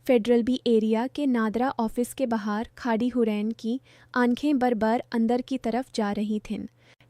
Federal B area के NADRA office के बाहर खाड़ी हुरैन की आंखें बर-बर अंदर की तरफ जा रही थीं।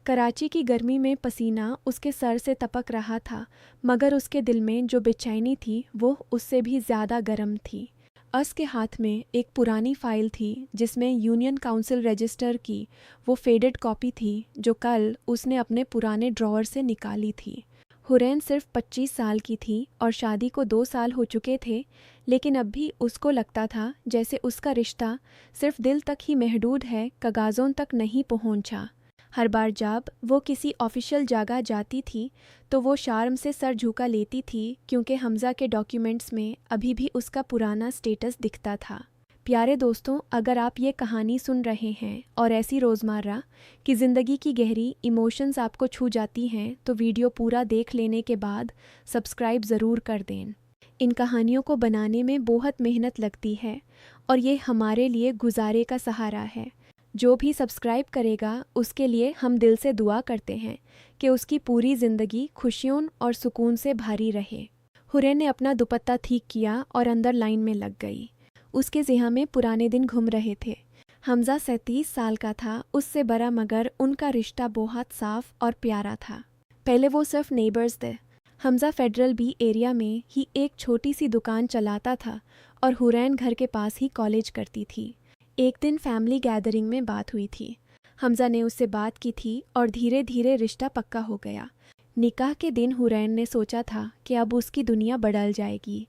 कराची की गर्मी में पसीना उसके सर से टपक रहा था, मगर उसके दिल में जो बेचैनी थी वो उससे भी ज़्यादा गर्म थी। अस के हाथ में एक पुरानी फ़ाइल थी जिसमें यूनियन काउंसिल रजिस्टर की वो फेडेड कॉपी थी जो कल उसने अपने पुराने ड्रॉअर से निकाली थी। हुरैन सिर्फ 25 साल की थी और शादी को 2 साल हो चुके थे, लेकिन अब भी उसको लगता था जैसे उसका रिश्ता सिर्फ दिल तक ही महदूद है, कागज़ों तक नहीं पहुंचा। हर बार जब वो किसी ऑफिशियल जगह जाती थी तो वो शर्म से सर झुका लेती थी, क्योंकि हमज़ा के डॉक्यूमेंट्स में अभी भी उसका पुराना स्टेटस दिखता था। प्यारे दोस्तों, अगर आप ये कहानी सुन रहे हैं और ऐसी रोज़मर्रा की ज़िंदगी की गहरी इमोशंस आपको छू जाती हैं तो वीडियो पूरा देख लेने के बाद सब्सक्राइब ज़रूर कर दें। इन कहानियों को बनाने में बहुत मेहनत लगती है और ये हमारे लिए गुजारे का सहारा है। जो भी सब्सक्राइब करेगा उसके लिए हम दिल से दुआ करते हैं कि उसकी पूरी ज़िंदगी खुशियों और सुकून से भरी रहे। हुरैन ने अपना दुपट्टा ठीक किया और अंदर लाइन में लग गई। उसके ज़हन में पुराने दिन घूम रहे थे। हमज़ा 37 साल का था, उससे बड़ा, मगर उनका रिश्ता बहुत साफ और प्यारा था। पहले वो सिर्फ नेबर्स थे। हमज़ा फेडरल बी एरिया में ही एक छोटी सी दुकान चलाता था और हुरैन घर के पास ही कॉलेज करती थी। एक दिन फैमिली गैदरिंग में बात हुई थी। हमज़ा ने उससे बात की थी और धीरे धीरे रिश्ता पक्का हो गया। निकाह के दिन हुरैन ने सोचा था कि अब उसकी दुनिया बदल जाएगी।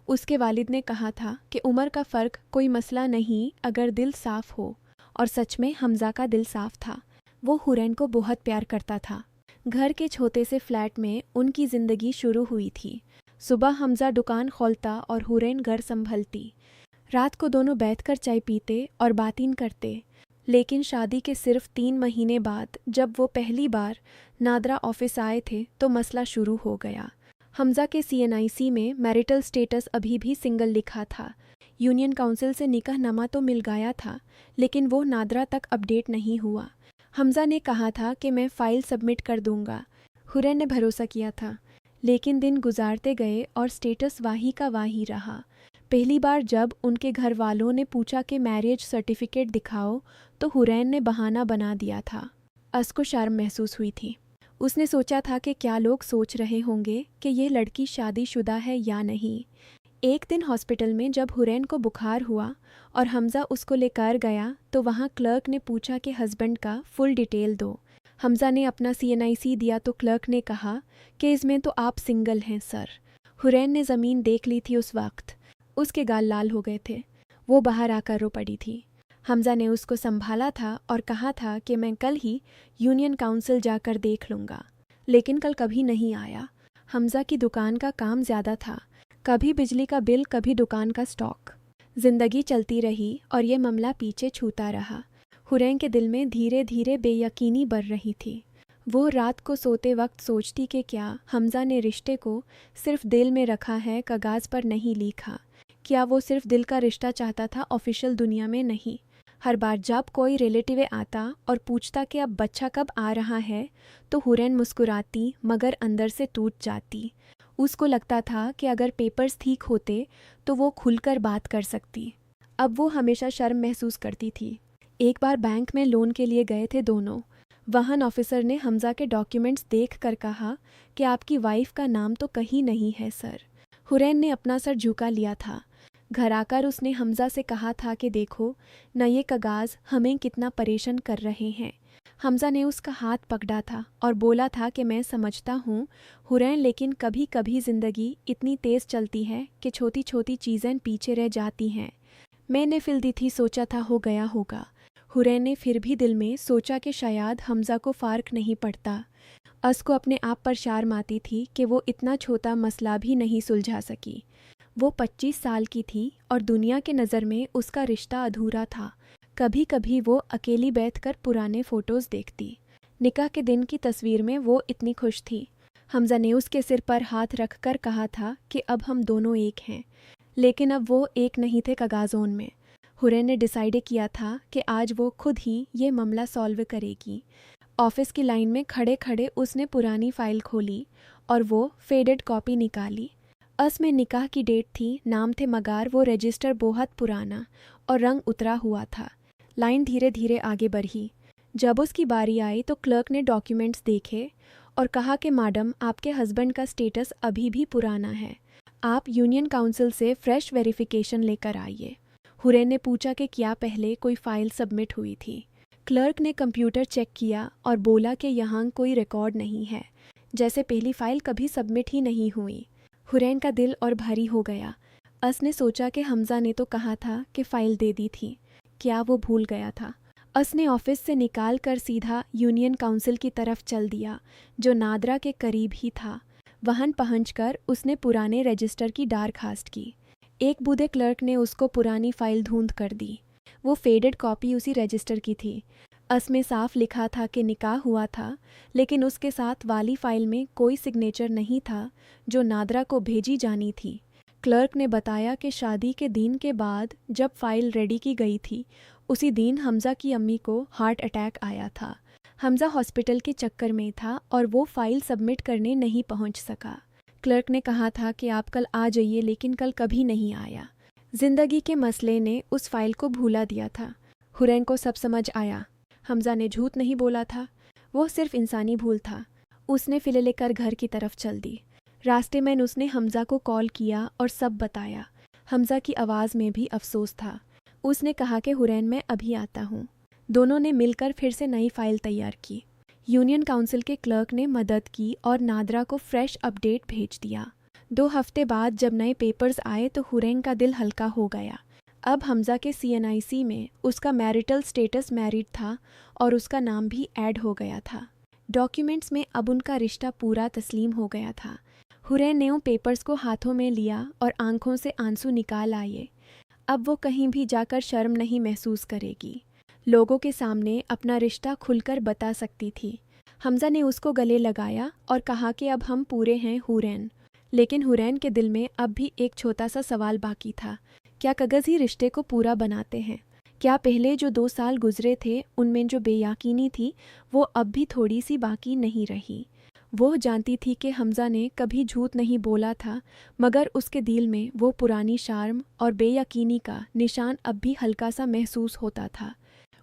उसके वालिद ने कहा था कि उम्र का फ़र्क कोई मसला नहीं अगर दिल साफ़ हो, और सच में हमज़ा का दिल साफ़ था। वो हुरैन को बहुत प्यार करता था। घर के छोटे से फ्लैट में उनकी ज़िंदगी शुरू हुई थी। सुबह हमज़ा दुकान खोलता और हुरैन घर संभलती। रात को दोनों बैठकर चाय पीते और बातें करते। लेकिन शादी के सिर्फ 3 महीने बाद जब वो पहली बार नादरा ऑफिस आए थे तो मसला शुरू हो गया। हमज़ा के CNIC में मैरिटल स्टेटस अभी भी सिंगल लिखा था। यूनियन काउंसिल से निकाहनामा तो मिल गया था, लेकिन वो नादरा तक अपडेट नहीं हुआ। हमज़ा ने कहा था कि मैं फ़ाइल सबमिट कर दूंगा। हुरैन ने भरोसा किया था, लेकिन दिन गुजारते गए और स्टेटस वाही का वाही रहा। पहली बार जब उनके घर वालों ने पूछा कि मैरिज सर्टिफिकेट दिखाओ तो हुरैन ने बहाना बना दिया था। अस को शर्म महसूस हुई थी। उसने सोचा था कि क्या लोग सोच रहे होंगे कि ये लड़की शादीशुदा है या नहीं। एक दिन हॉस्पिटल में जब हुरैन को बुखार हुआ और हमज़ा उसको लेकर गया तो वहाँ क्लर्क ने पूछा कि हस्बैंड का फुल डिटेल दो। हमज़ा ने अपना CNIC दिया तो क्लर्क ने कहा कि इसमें तो आप सिंगल हैं सर। हुरैन ने ज़मीन देख ली थी उस वक्त। उसके गाल लाल हो गए थे। वो बाहर आकर रो पड़ी थी। हमज़ा ने उसको संभाला था और कहा था कि मैं कल ही यूनियन काउंसिल जाकर देख लूँगा, लेकिन कल कभी नहीं आया। हमज़ा की दुकान का काम ज़्यादा था, कभी बिजली का बिल, कभी दुकान का स्टॉक। ज़िंदगी चलती रही और ये मामला पीछे छूता रहा। हुरैन के दिल में धीरे धीरे बेयकीनी बढ़ रही थी। वो रात को सोते वक्त सोचती कि क्या हमज़ा ने रिश्ते को सिर्फ दिल में रखा है, कागज़ पर नहीं लिखा। क्या वो सिर्फ दिल का रिश्ता चाहता था, ऑफिशियल दुनिया में नहीं। हर बार जब कोई रिलेटिव आता और पूछता कि अब बच्चा कब आ रहा है तो हुरैन मुस्कुराती, मगर अंदर से टूट जाती। उसको लगता था कि अगर पेपर्स ठीक होते तो वो खुलकर बात कर सकती। अब वो हमेशा शर्म महसूस करती थी। एक बार बैंक में लोन के लिए गए थे दोनों। वहाँ ऑफिसर ने हमज़ा के डॉक्यूमेंट्स देख कर कहा कि आपकी वाइफ का नाम तो कहीं नहीं है सर। हुरैन ने अपना सर झुका लिया था। घर आकर उसने हमज़ा से कहा था कि देखो न, ये कागज़ हमें कितना परेशान कर रहे हैं। हमज़ा ने उसका हाथ पकड़ा था और बोला था कि मैं समझता हूँ हुरैन, लेकिन कभी कभी ज़िंदगी इतनी तेज़ चलती है कि छोटी छोटी चीज़ें पीछे रह जाती हैं। मैंने फिल दी थी, सोचा था हो गया होगा। हुरैन ने फिर भी दिल में सोचा कि शायद हमज़ा को फ़र्क नहीं पड़ता। अस को अपने आप पर शर्म आती थी कि वो इतना छोटा मसला भी नहीं सुलझा सकी। वो 25 साल की थी और दुनिया के नज़र में उसका रिश्ता अधूरा था। कभी कभी वो अकेली बैठकर पुराने फ़ोटोज़ देखती। निकाह के दिन की तस्वीर में वो इतनी खुश थी। हमज़ा ने उसके सिर पर हाथ रख कर कहा था कि अब हम दोनों एक हैं, लेकिन अब वो एक नहीं थे कागज़ों में। हुरैन ने डिसाइड किया था कि आज वो खुद ही ये मामला सॉल्व करेगी। ऑफिस की लाइन में खड़े खड़े उसने पुरानी फ़ाइल खोली और वो फेडेड कॉपी निकाली। अस में निकाह की डेट थी, नाम थे मगार, वो रजिस्टर बहुत पुराना और रंग उतरा हुआ था। लाइन धीरे धीरे आगे बढ़ी। जब उसकी बारी आई तो क्लर्क ने डॉक्यूमेंट्स देखे और कहा कि मैडम, आपके हस्बैंड का स्टेटस अभी भी पुराना है, आप यूनियन काउंसिल से फ्रेश वेरिफिकेशन लेकर आइए। हुरैन ने पूछा कि क्या पहले कोई फ़ाइल सबमिट हुई थी। क्लर्क ने कंप्यूटर चेक किया और बोला कि यहाँ कोई रिकॉर्ड नहीं है, जैसे पहली फ़ाइल कभी सबमिट ही नहीं हुई। हुरैन का दिल और भारी हो गया। अस ने सोचा कि हमज़ा ने तो कहा था कि फ़ाइल दे दी थी, क्या वो भूल गया था। अस ने ऑफिस से निकाल कर सीधा यूनियन काउंसिल की तरफ चल दिया, जो नादरा के करीब ही था। वहन पहुंचकर उसने पुराने रजिस्टर की दरखास्त की। एक बूढ़े क्लर्क ने उसको पुरानी फ़ाइल ढूंढ कर दी। वो फेडेड कॉपी उसी रजिस्टर की थी। अस में साफ लिखा था कि निकाह हुआ था, लेकिन उसके साथ वाली फ़ाइल में कोई सिग्नेचर नहीं था जो नादरा को भेजी जानी थी। क्लर्क ने बताया कि शादी के दिन के बाद जब फ़ाइल रेडी की गई थी, उसी दिन हमज़ा की अम्मी को हार्ट अटैक आया था। हमज़ा हॉस्पिटल के चक्कर में था और वो फ़ाइल सबमिट करने नहीं पहुंच सका। क्लर्क ने कहा था कि आप कल आ जाइए, लेकिन कल कभी नहीं आया। जिंदगी के मसले ने उस फाइल को भूला दिया था। हुरैन को सब समझ आया। हमज़ा ने झूठ नहीं बोला था, वो सिर्फ इंसानी भूल था। उसने फ़िले लेकर घर की तरफ चल दी। रास्ते में उसने हमज़ा को कॉल किया और सब बताया। हमज़ा की आवाज़ में भी अफसोस था। उसने कहा कि हुरैन, मैं अभी आता हूँ। दोनों ने मिलकर फिर से नई फ़ाइल तैयार की। यूनियन काउंसिल के क्लर्क ने मदद की और नादरा को फ्रेश अपडेट भेज दिया। 2 हफ्ते बाद जब नए पेपर्स आए तो हुरैन का दिल हल्का हो गया। अब हमज़ा के CNIC में उसका मैरिटल स्टेटस मैरिड था और उसका नाम भी ऐड हो गया था। डॉक्यूमेंट्स में अब उनका रिश्ता पूरा तस्लीम हो गया था। हुरैन ने उन पेपर्स को हाथों में लिया और आंखों से आंसू निकाल आए। अब वो कहीं भी जाकर शर्म नहीं महसूस करेगी। लोगों के सामने अपना रिश्ता खुलकर बता सकती थी। हमज़ा ने उसको गले लगाया और कहा कि अब हम पूरे हैं हुरैन। लेकिन हुरैन के दिल में अब भी एक छोटा सा सवाल बाकी था। क्या कागज़ ही रिश्ते को पूरा बनाते हैं? क्या पहले जो 2 साल गुजरे थे उनमें जो बेयकीनी थी वो अब भी थोड़ी सी बाकी नहीं रही? वो जानती थी कि हमज़ा ने कभी झूठ नहीं बोला था, मगर उसके दिल में वो पुरानी शर्म और बेयकीनी का निशान अब भी हल्का सा महसूस होता था।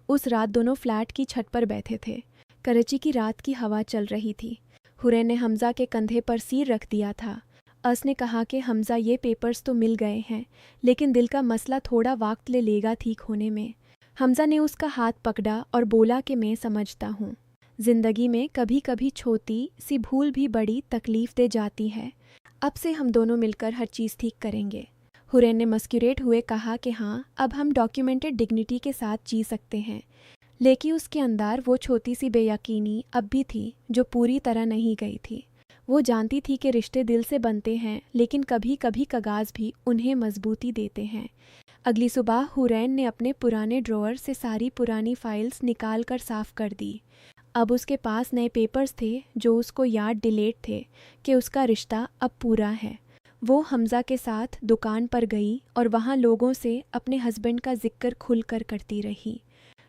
उस रात दोनों फ्लैट की छत पर बैठे थे। कराची की रात की हवा चल रही थी। हुरैन ने हमज़ा के कंधे पर सिर रख दिया था। अस ने कहा कि हमज़ा, ये पेपर्स तो मिल गए हैं, लेकिन दिल का मसला थोड़ा वक्त ले लेगा ठीक होने में। हमज़ा ने उसका हाथ पकड़ा और बोला कि मैं समझता हूँ। ज़िंदगी में कभी कभी छोटी सी भूल भी बड़ी तकलीफ़ दे जाती है। अब से हम दोनों मिलकर हर चीज़ ठीक करेंगे। हुरैन ने मस्कुरेट हुए कहा कि हाँ, अब हम डॉक्यूमेंटेड डिग्निटी के साथ जी सकते हैं। लेकिन उसके अंदर वो छोटी सी बेयकीनी अब भी थी जो पूरी तरह नहीं गई थी। वो जानती थी कि रिश्ते दिल से बनते हैं, लेकिन कभी कभी कागज़ भी उन्हें मजबूती देते हैं। अगली सुबह हुरैन ने अपने पुराने ड्रॉअर से सारी पुरानी फाइल्स निकाल कर साफ़ कर दी। अब उसके पास नए पेपर्स थे जो उसको याद डिलेट थे कि उसका रिश्ता अब पूरा है। वो हमज़ा के साथ दुकान पर गई और वहाँ लोगों से अपने हस्बैंड का जिक्र खुलकर करती रही।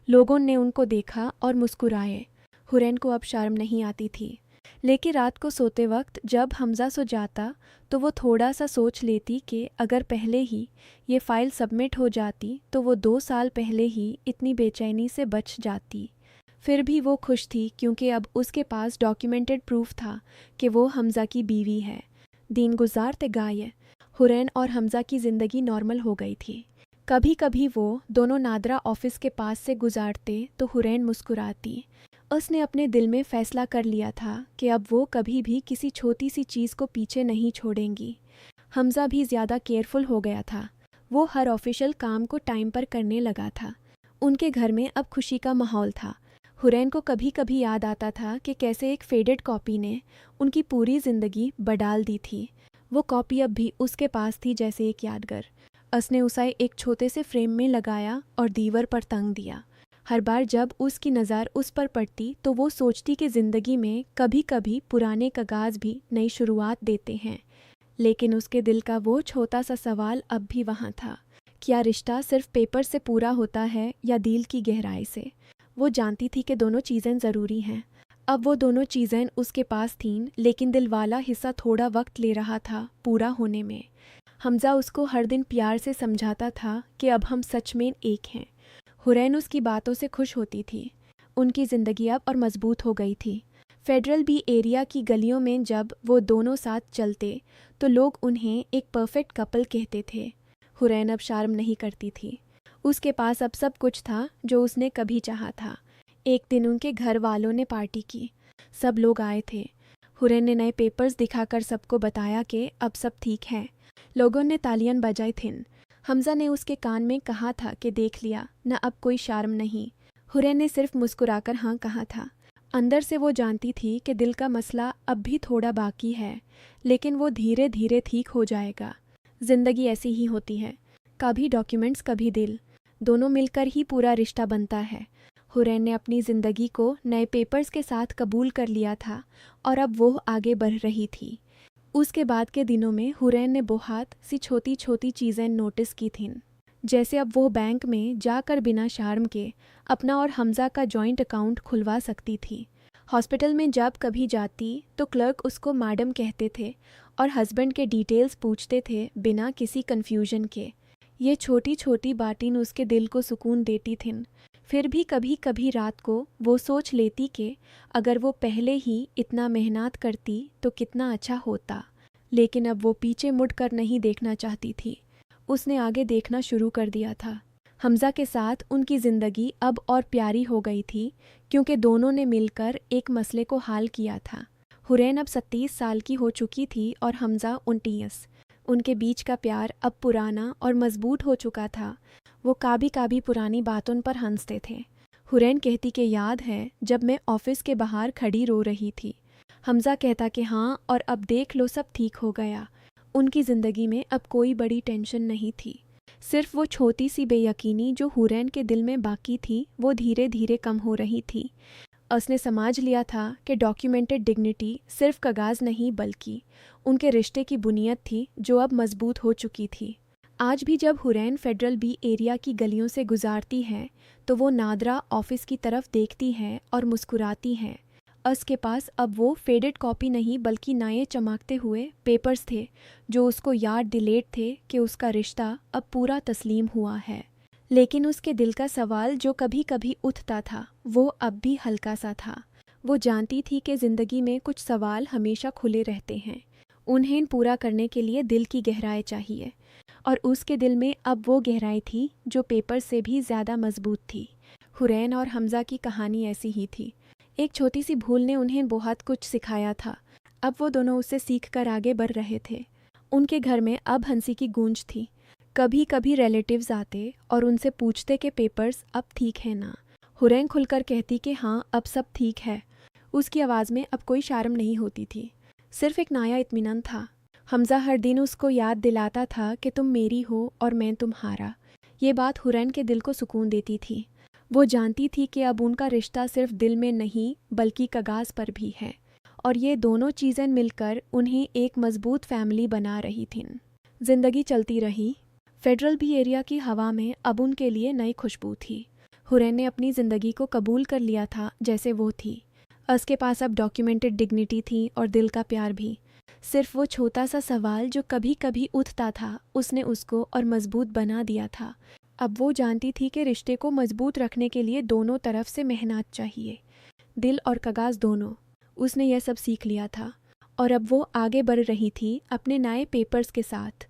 लोगों ने उनको देखा और मुस्कुराए। हुरैन को अब शर्म नहीं आती थी। लेकिन रात को सोते वक्त जब हमज़ा सो जाता तो वो थोड़ा सा सोच लेती कि अगर पहले ही ये फ़ाइल सबमिट हो जाती तो वो 2 साल पहले ही इतनी बेचैनी से बच जाती। फिर भी वो खुश थी क्योंकि अब उसके पास डॉक्यूमेंटेड प्रूफ था कि वो हमज़ा की बीवी है। दिन गुजारते गए हुरैन और हमज़ा की ज़िंदगी नॉर्मल हो गई थी। कभी कभी वो दोनों नादरा ऑफिस के पास से गुजारते तो हुरैन मुस्कुराती। उसने अपने दिल में फ़ैसला कर लिया था कि अब वो कभी भी किसी छोटी सी चीज़ को पीछे नहीं छोड़ेंगी। हमज़ा भी ज़्यादा केयरफुल हो गया था। वो हर ऑफिशियल काम को टाइम पर करने लगा था। उनके घर में अब खुशी का माहौल था। हुरैन को कभी कभी याद आता था कि कैसे एक फेडेड कॉपी ने उनकी पूरी ज़िंदगी बदल दी थी। वो कॉपी अब भी उसके पास थी जैसे एक यादगार। उसने उसे एक छोटे से फ्रेम में लगाया और दीवार पर टंग दिया। हर बार जब उसकी नज़र उस पर पड़ती तो वो सोचती कि ज़िंदगी में कभी कभी पुराने कागज़ भी नई शुरुआत देते हैं। लेकिन उसके दिल का वो छोटा सा सवाल अब भी वहाँ था। क्या रिश्ता सिर्फ पेपर से पूरा होता है या दिल की गहराई से? वो जानती थी कि दोनों चीज़ें ज़रूरी हैं। अब वो दोनों चीज़ें उसके पास थीं, लेकिन दिल वाला हिस्सा थोड़ा वक्त ले रहा था पूरा होने में। हमज़ा उसको हर दिन प्यार से समझाता था कि अब हम सच में एक हैं। हुरैन उसकी बातों से खुश होती थी। उनकी ज़िंदगी अब और मजबूत हो गई थी। फेडरल बी एरिया की गलियों में जब वो दोनों साथ चलते तो लोग उन्हें एक परफेक्ट कपल कहते थे। हुरैन अब शर्म नहीं करती थी। उसके पास अब सब कुछ था जो उसने कभी चाहा था। एक दिन उनके घर वालों ने पार्टी की। सब लोग आए थे। हुरैन ने नए पेपर्स दिखाकर सबको बताया कि अब सब ठीक है। लोगों ने तालियां बजाई थीं। हमज़ा ने उसके कान में कहा था कि देख लिया न, अब कोई शर्म नहीं। हुरैन ने सिर्फ मुस्कुराकर हाँ कहा था। अंदर से वो जानती थी कि दिल का मसला अब भी थोड़ा बाकी है, लेकिन वो धीरे धीरे ठीक हो जाएगा। ज़िंदगी ऐसी ही होती है, कभी डॉक्यूमेंट्स कभी दिल, दोनों मिलकर ही पूरा रिश्ता बनता है। हुरैन ने अपनी ज़िंदगी को नए पेपर्स के साथ कबूल कर लिया था और अब वो आगे बढ़ रही थी। उसके बाद के दिनों में हुरैन ने बहुत सी छोटी छोटी चीज़ें नोटिस की थीं, जैसे अब वो बैंक में जाकर बिना शर्म के अपना और हमज़ा का जॉइंट अकाउंट खुलवा सकती थी। हॉस्पिटल में जब कभी जाती तो क्लर्क उसको मैडम कहते थे और हस्बैंड के डिटेल्स पूछते थे बिना किसी कन्फ्यूजन के। ये छोटी छोटी बातें उसके दिल को सुकून देती थीं। फिर भी कभी कभी रात को वो सोच लेती कि अगर वो पहले ही इतना मेहनत करती तो कितना अच्छा होता, लेकिन अब वो पीछे मुड़कर नहीं देखना चाहती थी। उसने आगे देखना शुरू कर दिया था। हमज़ा के साथ उनकी ज़िंदगी अब और प्यारी हो गई थी, क्योंकि दोनों ने मिलकर एक मसले को हल किया था। हुरैन अब 37 साल की हो चुकी थी और हमज़ा 29। उनके बीच का प्यार अब पुराना और मजबूत हो चुका था। वो कभी कभी पुरानी बातों पर हंसते थे। हुरैन कहती कि याद है जब मैं ऑफिस के बाहर खड़ी रो रही थी। हमज़ा कहता कि हाँ, और अब देख लो सब ठीक हो गया। उनकी ज़िंदगी में अब कोई बड़ी टेंशन नहीं थी। सिर्फ वो छोटी सी बेयकीनी जो हुरैन के दिल में बाकी थी, वो धीरे धीरे कम हो रही थी। उसने समझ लिया था कि डॉक्यूमेंटेड डिग्निटी सिर्फ कागज़ नहीं बल्कि उनके रिश्ते की बुनियाद थी, जो अब मजबूत हो चुकी थी। आज भी जब हुरैन फेडरल बी एरिया की गलियों से गुजारती है तो वो नादरा ऑफिस की तरफ देखती है और मुस्कुराती है। उसके पास अब वो फेडेड कॉपी नहीं बल्कि नए चमकते हुए पेपर्स थे, जो उसको याद दिलेट थे कि उसका रिश्ता अब पूरा तस्लीम हुआ है। लेकिन उसके दिल का सवाल जो कभी कभी उठता था, वो अब भी हल्का सा था। वो जानती थी कि ज़िंदगी में कुछ सवाल हमेशा खुले रहते हैं। उन्हें पूरा करने के लिए दिल की गहराई चाहिए, और उसके दिल में अब वो गहराई थी जो पेपर से भी ज़्यादा मजबूत थी। हुरैन और हमज़ा की कहानी ऐसी ही थी। एक छोटी सी भूल ने उन्हें बहुत कुछ सिखाया था। अब वो दोनों उससे सीख कर आगे बढ़ रहे थे। उनके घर में अब हंसी की गूंज थी। कभी कभी रिलेटिव्स आते और उनसे पूछते कि पेपर्स अब ठीक है ना। हुरैन खुलकर कहती कि हाँ, अब सब ठीक है। उसकी आवाज़ में अब कोई शर्म नहीं होती थी, सिर्फ एक नया इत्मीनान था। हमज़ा हर दिन उसको याद दिलाता था कि तुम मेरी हो और मैं तुम्हारा। ये बात हुरैन के दिल को सुकून देती थी। वो जानती थी कि अब उनका रिश्ता सिर्फ दिल में नहीं बल्कि कागज़ पर भी है, और ये दोनों चीज़ें मिलकर उन्हें एक मजबूत फैमिली बना रही थीं। ज़िंदगी चलती रही। फेडरल बी एरिया की हवा में अब उनके लिए नई खुशबू थी। हुरैन ने अपनी ज़िंदगी को कबूल कर लिया था जैसे वो थी। उसके पास अब डॉक्यूमेंटेड डिग्निटी थी और दिल का प्यार भी। सिर्फ वो छोटा सा सवाल जो कभी कभी उठता था, उसने उसको और मजबूत बना दिया था। अब वो जानती थी कि रिश्ते को मजबूत रखने के लिए दोनों तरफ से मेहनत चाहिए, दिल और कागज़ दोनों। उसने यह सब सीख लिया था और अब वो आगे बढ़ रही थी अपने नए पेपर्स के साथ।